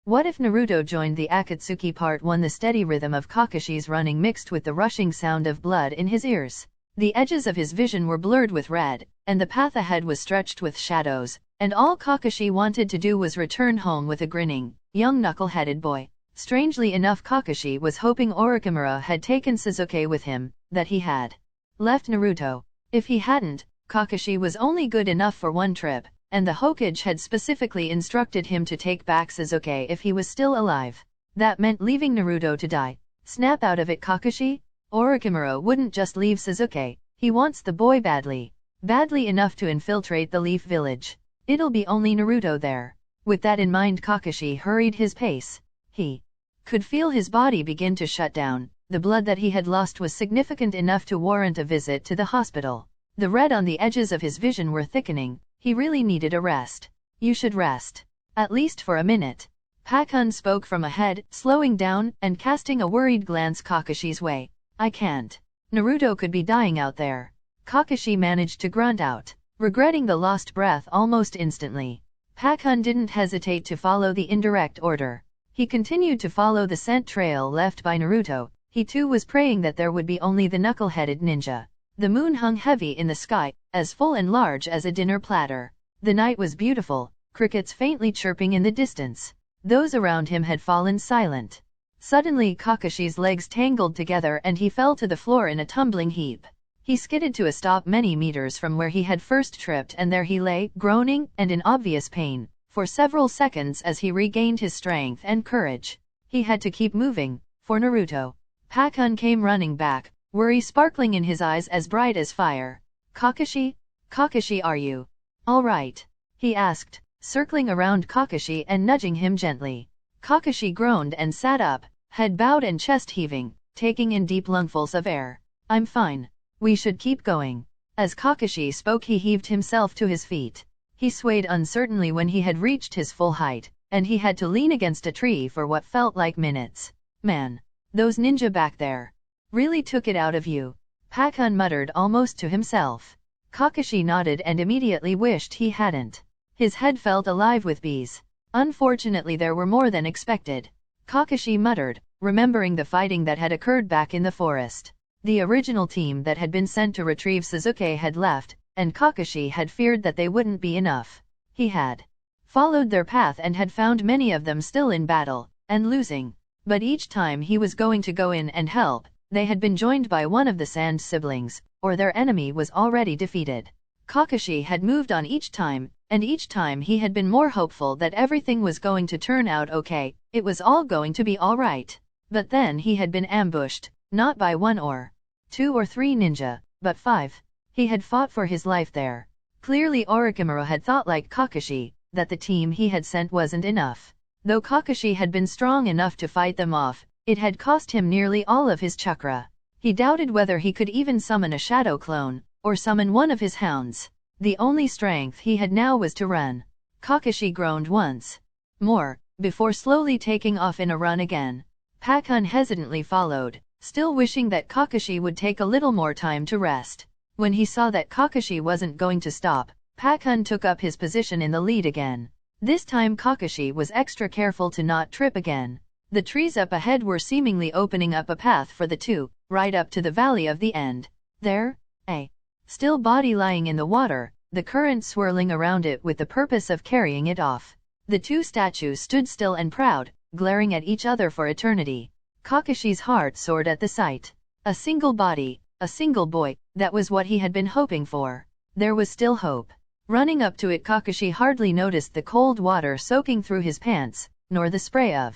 What if Naruto joined the Akatsuki Part 1? The steady rhythm of Kakashi's running mixed with the rushing sound of blood in his ears. The edges of his vision were blurred with red, and the path ahead was stretched with shadows, and all Kakashi wanted to do was return home with a grinning, young knuckle-headed boy. Strangely enough, Kakashi was hoping Orochimaru had taken Sasuke with him, that he had left Naruto. If he hadn't, Kakashi was only good enough for one trip, and the Hokage had specifically instructed him to take back Sasuke if he was still alive. That meant leaving Naruto to die. Snap out of it, Kakashi! Orochimaru wouldn't just leave Sasuke, he wants the boy badly. Badly enough to infiltrate the Leaf Village. It'll be only Naruto there. With that in mind, Kakashi hurried his pace. He could feel his body begin to shut down. The blood that he had lost was significant enough to warrant a visit to the hospital. The red on the edges of his vision were thickening. He really needed a rest. You should rest. At least for a minute. Pakun spoke from ahead, slowing down and casting a worried glance Kakashi's way. I can't. Naruto could be dying out there. Kakashi managed to grunt out, regretting the lost breath almost instantly. Pakun didn't hesitate to follow the indirect order. He continued to follow the scent trail left by Naruto. He too was praying that there would be only the knuckle-headed ninja. The moon hung heavy in the sky, as full and large as a dinner platter. The night was beautiful, crickets faintly chirping in the distance. Those around him had fallen silent. Suddenly Kakashi's legs tangled together and he fell to the floor in a tumbling heap. He skidded to a stop many meters from where he had first tripped, and there he lay, groaning and in obvious pain, for several seconds as he regained his strength and courage. He had to keep moving, for Naruto. Pakun came running back, worry sparkling in his eyes as bright as fire. Kakashi? Kakashi, are you all right? He asked, circling around Kakashi and nudging him gently. Kakashi groaned and sat up, head bowed and chest heaving, taking in deep lungfuls of air. I'm fine. We should keep going. As Kakashi spoke, he heaved himself to his feet. He swayed uncertainly when he had reached his full height, and he had to lean against a tree for what felt like minutes. Man, those ninja back there really took it out of you, Pakun muttered almost to himself. Kakashi nodded and immediately wished he hadn't. His head felt alive with bees. Unfortunately, there were more than expected. Kakashi muttered, remembering the fighting that had occurred back in the forest. The original team that had been sent to retrieve Sasuke had left, and Kakashi had feared that they wouldn't be enough. He had followed their path and had found many of them still in battle, and losing. But each time he was going to go in and help, they had been joined by one of the Sand siblings, or their enemy was already defeated. Kakashi had moved on each time, and each time he had been more hopeful that everything was going to turn out okay, it was all going to be alright. But then he had been ambushed, not by 1 or 2 or 3 ninja, but 5. He had fought for his life there. Clearly Orochimaru had thought like Kakashi, that the team he had sent wasn't enough. Though Kakashi had been strong enough to fight them off, it had cost him nearly all of his chakra. He doubted whether he could even summon a shadow clone, or summon one of his hounds. The only strength he had now was to run. Kakashi groaned once more, before slowly taking off in a run again. Pakun hesitantly followed, still wishing that Kakashi would take a little more time to rest. When he saw that Kakashi wasn't going to stop, Pakun took up his position in the lead again. This time Kakashi was extra careful to not trip again. The trees up ahead were seemingly opening up a path for the two, right up to the valley of the end. There, a still body lying in the water, the current swirling around it with the purpose of carrying it off. The two statues stood still and proud, glaring at each other for eternity. Kakashi's heart soared at the sight. A single body, a single boy, that was what he had been hoping for. There was still hope. Running up to it, Kakashi hardly noticed the cold water soaking through his pants, nor the spray of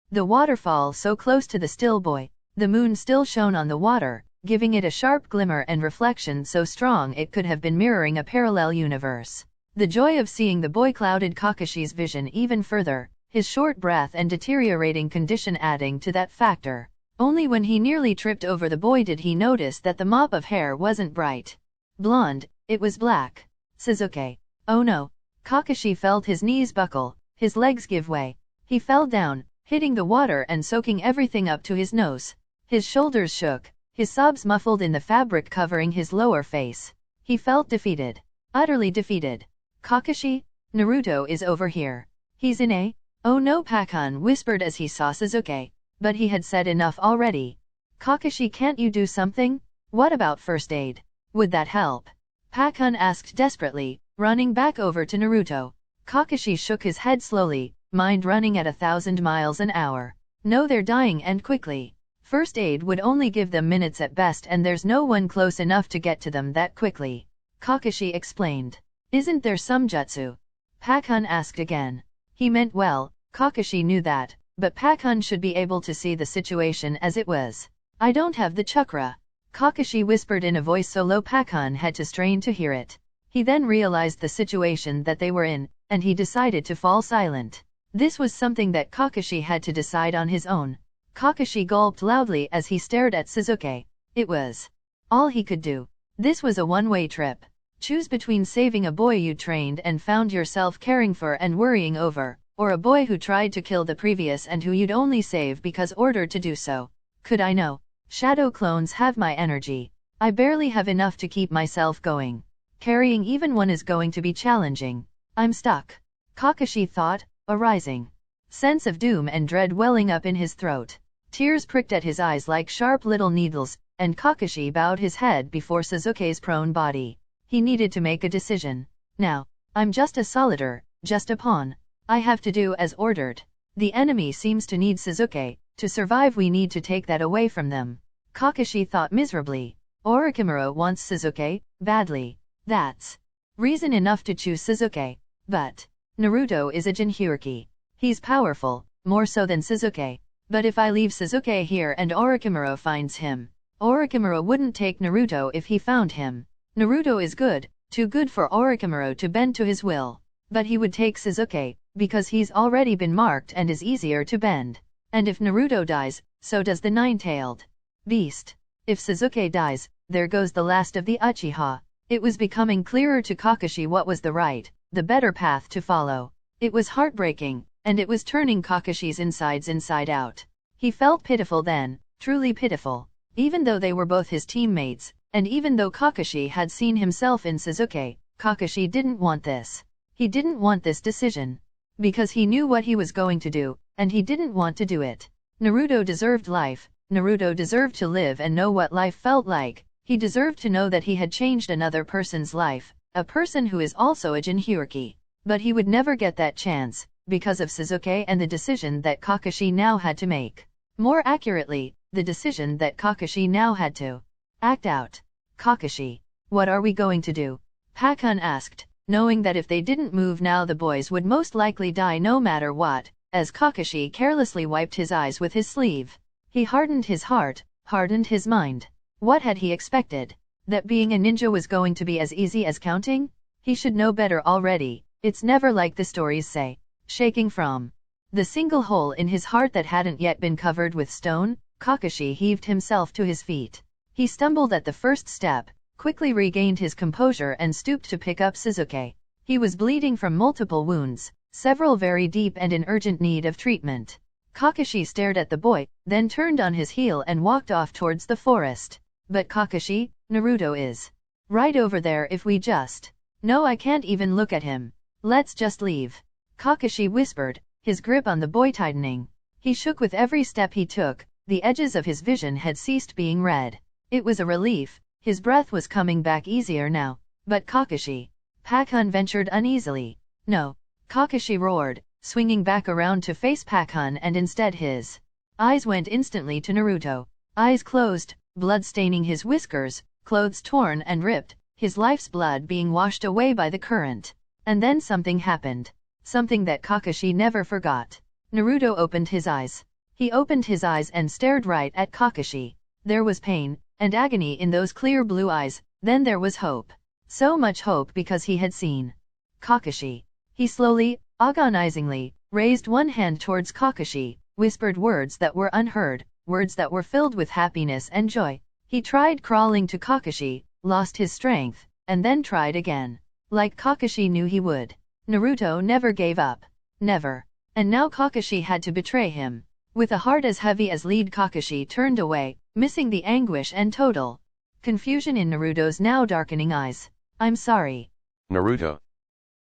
the waterfall so close to the still boy. The moon still shone on the water, giving it a sharp glimmer and reflection so strong it could have been mirroring a parallel universe. The joy of seeing the boy clouded Kakashi's vision even further, his short breath and deteriorating condition adding to that factor. Only when he nearly tripped over the boy did he notice that the mop of hair wasn't bright blonde, it was black. Sasuke. Oh no. Kakashi felt his knees buckle, his legs give way. He fell down, hitting the water and soaking everything up to his nose. His shoulders shook, his sobs muffled in the fabric covering his lower face. He felt defeated. Utterly defeated. Kakashi? Naruto is over here. He's in a Oh no, Pakun whispered as he saw Sasuke, but he had said enough already. Kakashi, can't you do something? What about first aid? Would that help? Pakun asked desperately, running back over to Naruto. Kakashi shook his head slowly, mind running at 1,000 miles an hour. No, they're dying and quickly. First aid would only give them minutes at best and there's no one close enough to get to them that quickly. Kakashi explained. Isn't there some jutsu? Pakun asked again. He meant well, Kakashi knew that, but Pakun should be able to see the situation as it was. I don't have the chakra. Kakashi whispered in a voice so low Pakun had to strain to hear it. He then realized the situation that they were in, and he decided to fall silent. This was something that Kakashi had to decide on his own. Kakashi gulped loudly as he stared at Sasuke. It was all he could do. This was a one-way trip. Choose between saving a boy you trained and found yourself caring for and worrying over, or a boy who tried to kill the previous and who you'd only save because ordered to do so. Could I know? Shadow clones have my energy. I barely have enough to keep myself going. Carrying even one is going to be challenging. I'm stuck. Kakashi thought, a rising sense of doom and dread welling up in his throat. Tears pricked at his eyes like sharp little needles, and Kakashi bowed his head before Sasuke's prone body. He needed to make a decision. Now, I'm just a soldier, just a pawn. I have to do as ordered. The enemy seems to need Sasuke. To survive we need to take that away from them. Kakashi thought miserably. Orochimaru wants Sasuke, badly. That's reason enough to choose Sasuke. But Naruto is a Jinhyuki. He's powerful, more so than Sasuke. But if I leave Sasuke here and Orochimaru finds him, Orochimaru wouldn't take Naruto if he found him. Naruto is good, too good for Orochimaru to bend to his will. But he would take Sasuke, because he's already been marked and is easier to bend. And if Naruto dies, so does the nine-tailed beast. If Sasuke dies, there goes the last of the Uchiha. It was becoming clearer to Kakashi what was the right, the better path to follow. It was heartbreaking, and it was turning Kakashi's insides inside out. He felt pitiful then, truly pitiful. Even though they were both his teammates, and even though Kakashi had seen himself in Sasuke, Kakashi didn't want this. He didn't want this decision. Because he knew what he was going to do, and he didn't want to do it. Naruto deserved life. Naruto deserved to live and know what life felt like. He deserved to know that he had changed another person's life, a person who is also a Jinhyuki. But he would never get that chance, because of Sasuke and the decision that Kakashi now had to make. More accurately, the decision that Kakashi now had to act out. Kakashi, what are we going to do? Pakun asked, knowing that if they didn't move now the boys would most likely die no matter what, as Kakashi carelessly wiped his eyes with his sleeve. He hardened his heart, hardened his mind. What had he expected? That being a ninja was going to be as easy as counting? He should know better already. It's never like the stories say. Shaking from the single hole in his heart that hadn't yet been covered with stone, Kakashi heaved himself to his feet. He stumbled at the first step, quickly regained his composure and stooped to pick up Sasuke. He was bleeding from multiple wounds, several very deep and in urgent need of treatment. Kakashi stared at the boy, then turned on his heel and walked off towards the forest. But Kakashi, Naruto is right over there if we just... No, I can't even look at him. Let's just leave. Kakashi whispered, his grip on the boy tightening. He shook with every step he took. The edges of his vision had ceased being red. It was a relief. His breath was coming back easier now. But Kakashi... Pakun ventured uneasily. No. Kakashi roared, swinging back around to face Pakun, and instead his eyes went instantly to Naruto. Eyes closed, blood staining his whiskers, clothes torn and ripped, his life's blood being washed away by the current. And then something happened. Something that Kakashi never forgot. Naruto opened his eyes. He opened his eyes and stared right at Kakashi. There was pain and agony in those clear blue eyes, then there was hope. So much hope because he had seen Kakashi. He slowly, agonizingly, raised one hand towards Kakashi, whispered words that were unheard, words that were filled with happiness and joy. He tried crawling to Kakashi, lost his strength, and then tried again. Like Kakashi knew he would. Naruto never gave up. Never. And now Kakashi had to betray him. With a heart as heavy as lead, Kakashi turned away, missing the anguish and total confusion in Naruto's now darkening eyes. I'm sorry. Naruto.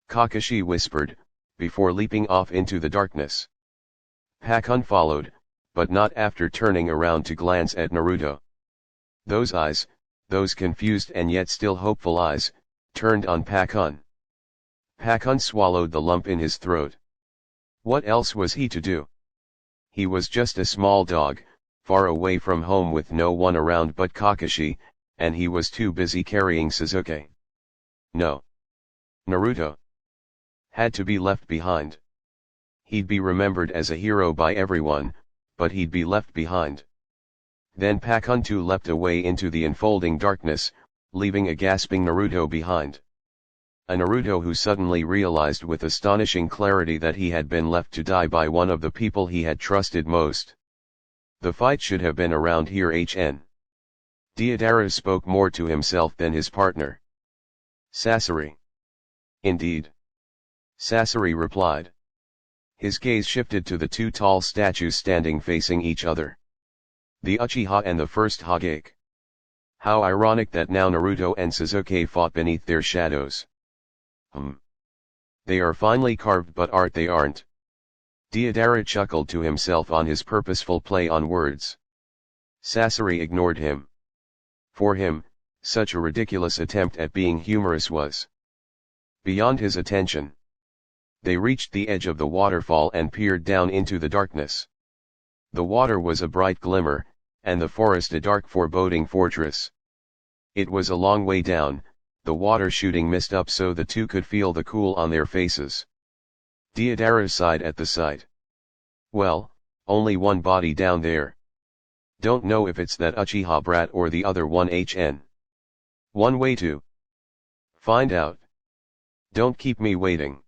Kakashi whispered, before leaping off into the darkness. Pakun followed, but not after turning around to glance at Naruto. Those eyes, those confused and yet still hopeful eyes, turned on Pakun. Pakun swallowed the lump in his throat. What else was he to do? He was just a small dog, far away from home with no one around but Kakashi, and he was too busy carrying Sasuke. No. Naruto had to be left behind. He'd be remembered as a hero by everyone, but he'd be left behind. Then Pakun too leapt away into the enfolding darkness, leaving a gasping Naruto behind. A Naruto who suddenly realized with astonishing clarity that he had been left to die by one of the people he had trusted most. The fight should have been around here. Deidara spoke more to himself than his partner. Sasori. Indeed. Sasori replied. His gaze shifted to the two tall statues standing facing each other. The Uchiha and the first Hokage. How ironic that now Naruto and Sasuke fought beneath their shadows. They are finely carved, but art they aren't. Deidara chuckled to himself on his purposeful play on words. Sasori ignored him. For him, such a ridiculous attempt at being humorous was beyond his attention. They reached the edge of the waterfall and peered down into the darkness. The water was a bright glimmer, and the forest a dark foreboding fortress. It was a long way down, the water shooting mist up so the two could feel the cool on their faces. Deidara sighed at the sight. Well, only one body down there. Don't know if it's that Uchiha brat or the other one. One way to find out. Don't keep me waiting.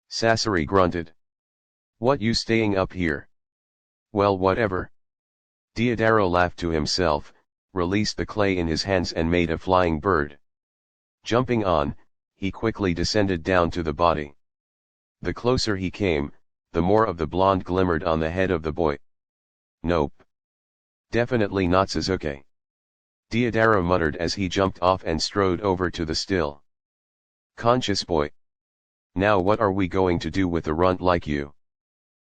Sasori grunted. What, you staying up here? Well, whatever. Deidara laughed to himself, released the clay in his hands and made a flying bird. Jumping on, he quickly descended down to the body. The closer he came, the more of the blonde glimmered on the head of the boy. Nope. Definitely not Sasuke. Deidara muttered as he jumped off and strode over to the still conscious boy. Now what are we going to do with a runt like you?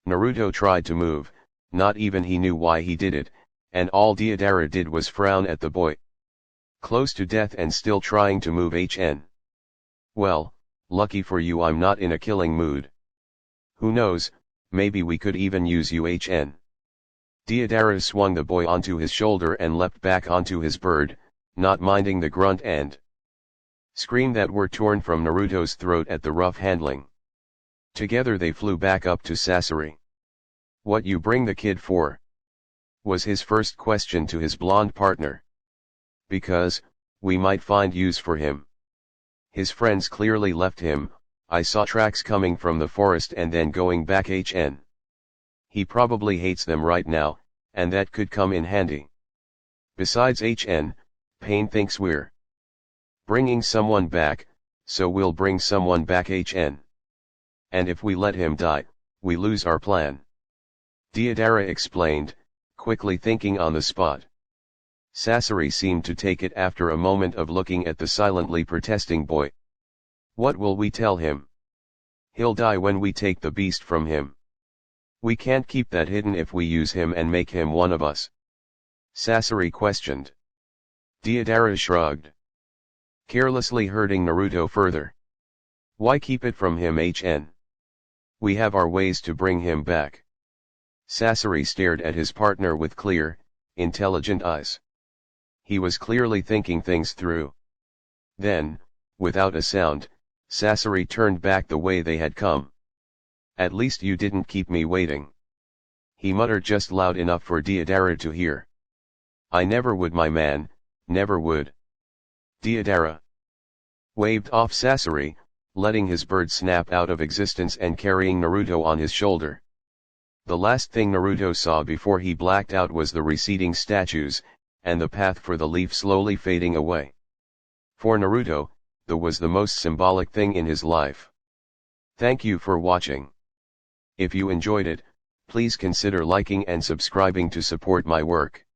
Naruto tried to move, not even he knew why he did it, and all Deidara did was frown at the boy. Close to death and still trying to move. Well, lucky for you I'm not in a killing mood. Who knows, maybe we could even use you. Deidara swung the boy onto his shoulder and leapt back onto his bird, not minding the grunt and scream that were torn from Naruto's throat at the rough handling. Together they flew back up to Sasori. What you bring the kid for? Was his first question to his blonde partner. Because, we might find use for him. His friends clearly left him, I saw tracks coming from the forest and then going back. He probably hates them right now, and that could come in handy. Besides Pain thinks we're bringing someone back, so we'll bring someone back. And if we let him die, we lose our plan. Deidara explained, quickly thinking on the spot. Sasori seemed to take it after a moment of looking at the silently protesting boy. What will we tell him? He'll die when we take the beast from him. We can't keep that hidden if we use him and make him one of us. Sasori questioned. Deidara shrugged. Carelessly hurting Naruto further. Why keep it from him? We have our ways to bring him back. Sasori stared at his partner with clear, intelligent eyes. He was clearly thinking things through. Then, without a sound, Sasori turned back the way they had come. At least you didn't keep me waiting. He muttered just loud enough for Deidara to hear. I never would, my man, never would. Deidara waved off Sasori, letting his bird snap out of existence and carrying Naruto on his shoulder. The last thing Naruto saw before he blacked out was the receding statues, and the path for the leaf slowly fading away. For Naruto, that was the most symbolic thing in his life. Thank you for watching. If you enjoyed it, please consider liking and subscribing to support my work.